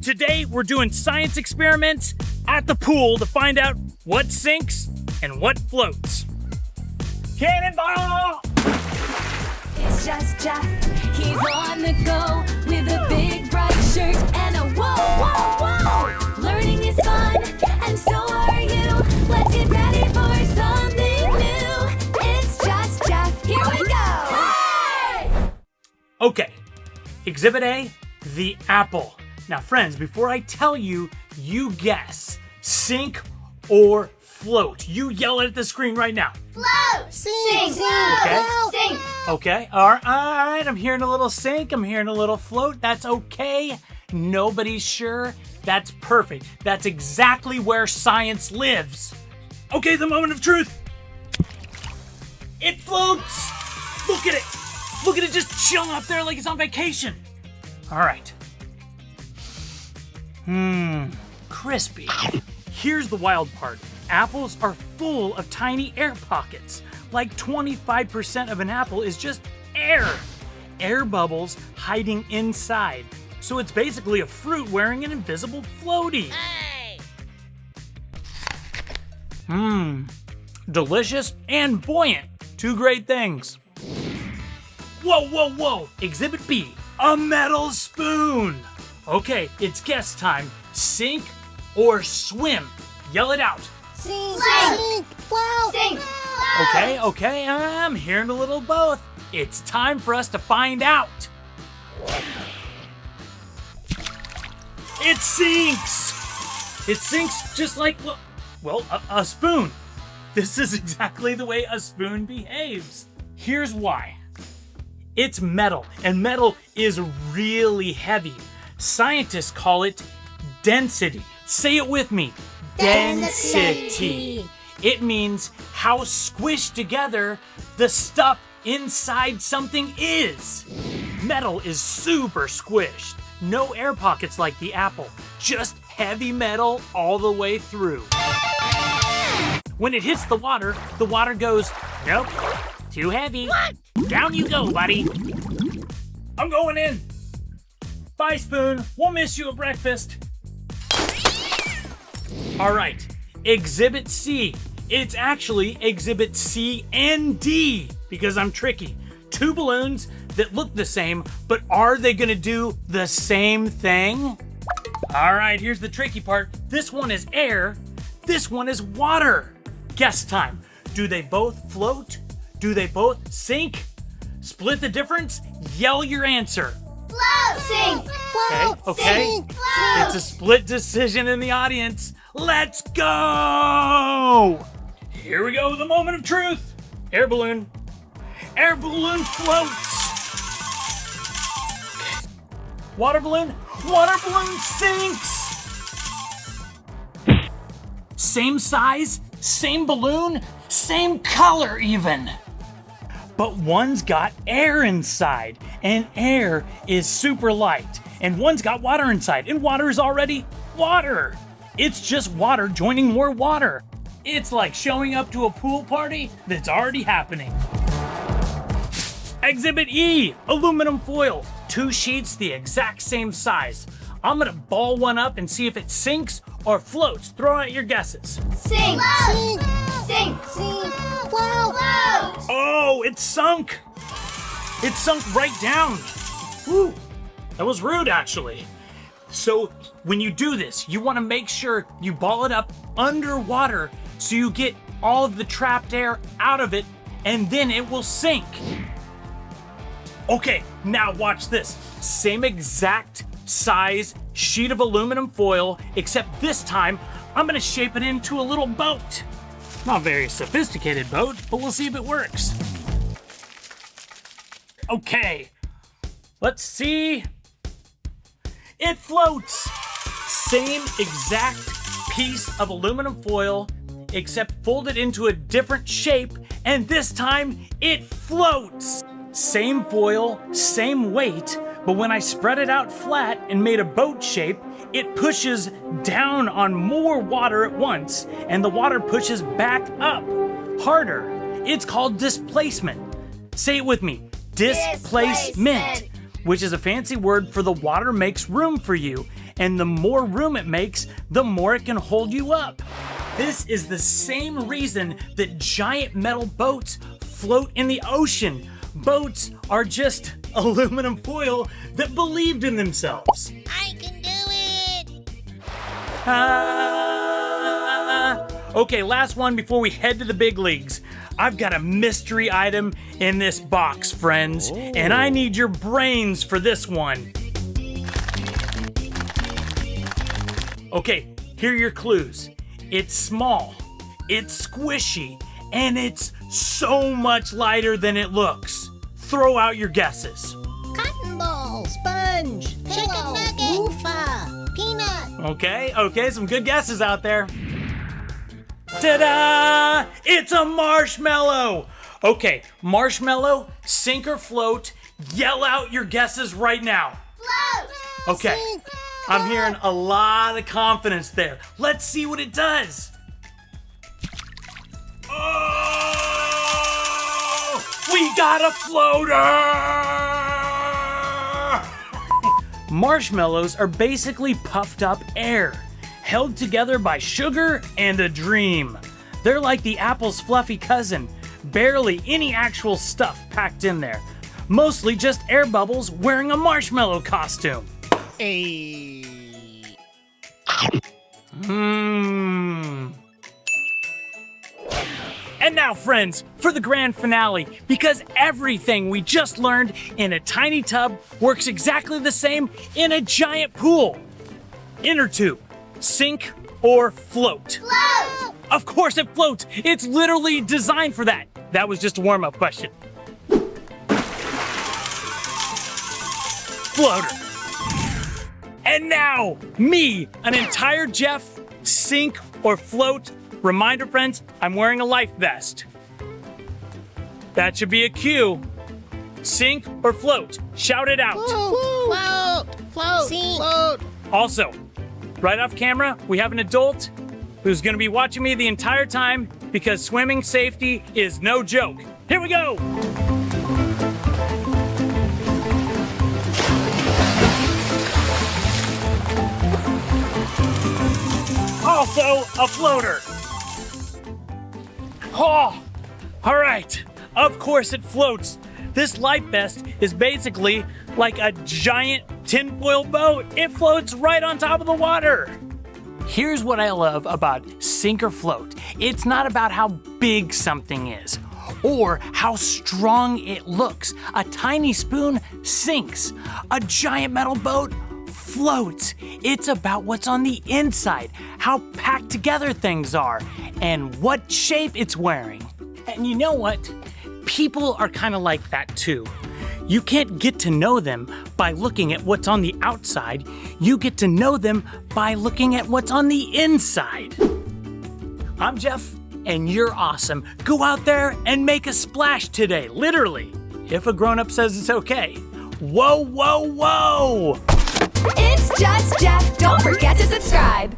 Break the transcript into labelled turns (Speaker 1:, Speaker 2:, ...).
Speaker 1: Today, we're doing science experiments at the pool to find out what sinks and what floats. Cannonball!
Speaker 2: It's just Jeff. He's on the go with a big bright shirt and a whoa, whoa, whoa. Learning is fun, and so are you. Let's get ready for something new. It's just Jeff. Here we go. Hey!
Speaker 1: Okay, Exhibit A, the apple. Now, friends, before I tell you, you guess sink or float. You yell it at the screen right now.
Speaker 2: Float! Sink!
Speaker 1: Okay.
Speaker 2: Sink!
Speaker 1: Okay, all right, I'm hearing a little sink, I'm hearing a little float. That's okay. Nobody's sure. That's perfect. That's exactly where science lives. Okay, the moment of truth. It floats. Look at it. Look at it just chilling up there like it's on vacation. All right. Crispy. Here's the wild part. Apples are full of tiny air pockets. Like 25% of an apple is just air. Air bubbles hiding inside. So it's basically a fruit wearing an invisible floaty. Delicious and buoyant. Two great things. Whoa, whoa, whoa. Exhibit B, a metal spoon. Okay, it's guess time. Sink or swim? Yell it out.
Speaker 3: Sink!
Speaker 2: Sink!
Speaker 3: Float!
Speaker 2: Sink!
Speaker 1: Okay, I'm hearing a little both. It's time for us to find out. It sinks! It sinks just like, well, a spoon. This is exactly the way a spoon behaves. Here's why. It's metal, and metal is really heavy. Scientists call it density. Say it with me. Density. It means how squished together the stuff inside something is. Metal is super squished. No air pockets like the apple. Just heavy metal all the way through. When it hits the water goes, nope, too heavy. What? Down you go, buddy. I'm going in. Bye, spoon. We'll miss you at breakfast. All right, Exhibit C. It's actually Exhibit C and D because I'm tricky. Two balloons that look the same, but are they gonna do the same thing? All right, here's the tricky part. This one is air, this one is water. Guess time. Do they both float? Do they both sink? Split the difference? Yell your answer.
Speaker 2: Float! Sink!
Speaker 1: Okay.
Speaker 2: Sink! Float!
Speaker 1: It's a split decision in the audience. Let's go! Here we go, the moment of truth. Air balloon. Air balloon floats. Water balloon. Water balloon sinks. Same size, same balloon, same color even. But one's got air inside, and air is super light. And one's got water inside, and water is already water. It's just water joining more water. It's like showing up to a pool party that's already happening. Exhibit E, aluminum foil. Two sheets the exact same size. I'm gonna ball one up and see if it sinks or floats. Throw out your guesses.
Speaker 2: Sink!
Speaker 3: Sink!
Speaker 2: Sink!
Speaker 3: Sink! Float!
Speaker 2: Float!
Speaker 1: Oh, it sunk. It sunk right down. Whew, that was rude actually. So when you do this, you wanna make sure you ball it up underwater so you get all of the trapped air out of it, and then it will sink. Okay, now watch this. Same exact size sheet of aluminum foil, except this time I'm gonna shape it into a little boat. Not a very sophisticated boat, but we'll see if it works. Okay, let's see. It floats. Same exact piece of aluminum foil, except folded into a different shape, and this time it floats. Same foil, same weight, but when I spread it out flat and made a boat shape, it pushes down on more water at once, and the water pushes back up harder. It's called displacement. Say it with me. Displacement. Which is a fancy word for the water makes room for you. and the more room it makes, the more it can hold you up. This is the same reason that giant metal boats float in the ocean. Boats are just aluminum foil that believed in themselves.
Speaker 3: I can do it!
Speaker 1: Okay, last one before we head to the big leagues. I've got a mystery item in this box, friends, and I need your brains for this one. Okay, here are your clues. It's small, it's squishy, and it's so much lighter than it looks. Throw out your guesses.
Speaker 3: Cotton ball, sponge, chicken nugget, loofah, peanut.
Speaker 1: Okay, some good guesses out there. Ta-da! It's a marshmallow! Okay, marshmallow, sink or float, yell out your guesses right now.
Speaker 3: Float!
Speaker 1: Okay, I'm hearing a lot of confidence there. Let's see what it does. Oh! We got a floater! Marshmallows are basically puffed up air, held together by sugar and a dream. They're like the apple's fluffy cousin, barely any actual stuff packed in there. Mostly just air bubbles wearing a marshmallow costume. And now, friends, for the grand finale, because everything we just learned in a tiny tub works exactly the same in a giant pool. Inner tube, sink or float?
Speaker 3: Float!
Speaker 1: Of course it floats. It's literally designed for that. That was just a warm-up question. Floater. And now, me, an entire Jeff, sink or float. Reminder, friends, I'm wearing a life vest. That should be a cue. Sink or float? Shout it out.
Speaker 3: Float! Float! Sink! Float!
Speaker 1: Also, right off camera, we have an adult who's gonna be watching me the entire time because swimming safety is no joke. Here we go! Also, a floater. Oh, all right. Of course it floats. This life vest is basically like a giant tinfoil boat. It floats right on top of the water. Here's what I love about sink or float. It's not about how big something is or how strong it looks. A tiny spoon sinks. A giant metal boat floats. It's about what's on the inside, how packed together things are, and what shape it's wearing. And you know what? People are kind of like that too. You can't get to know them by looking at what's on the outside. You get to know them by looking at what's on the inside. I'm Jeff, and you're awesome. Go out there and make a splash today, literally. If a grown-up says it's okay. Whoa, whoa, whoa!
Speaker 2: It's just Jeff. Don't forget to subscribe.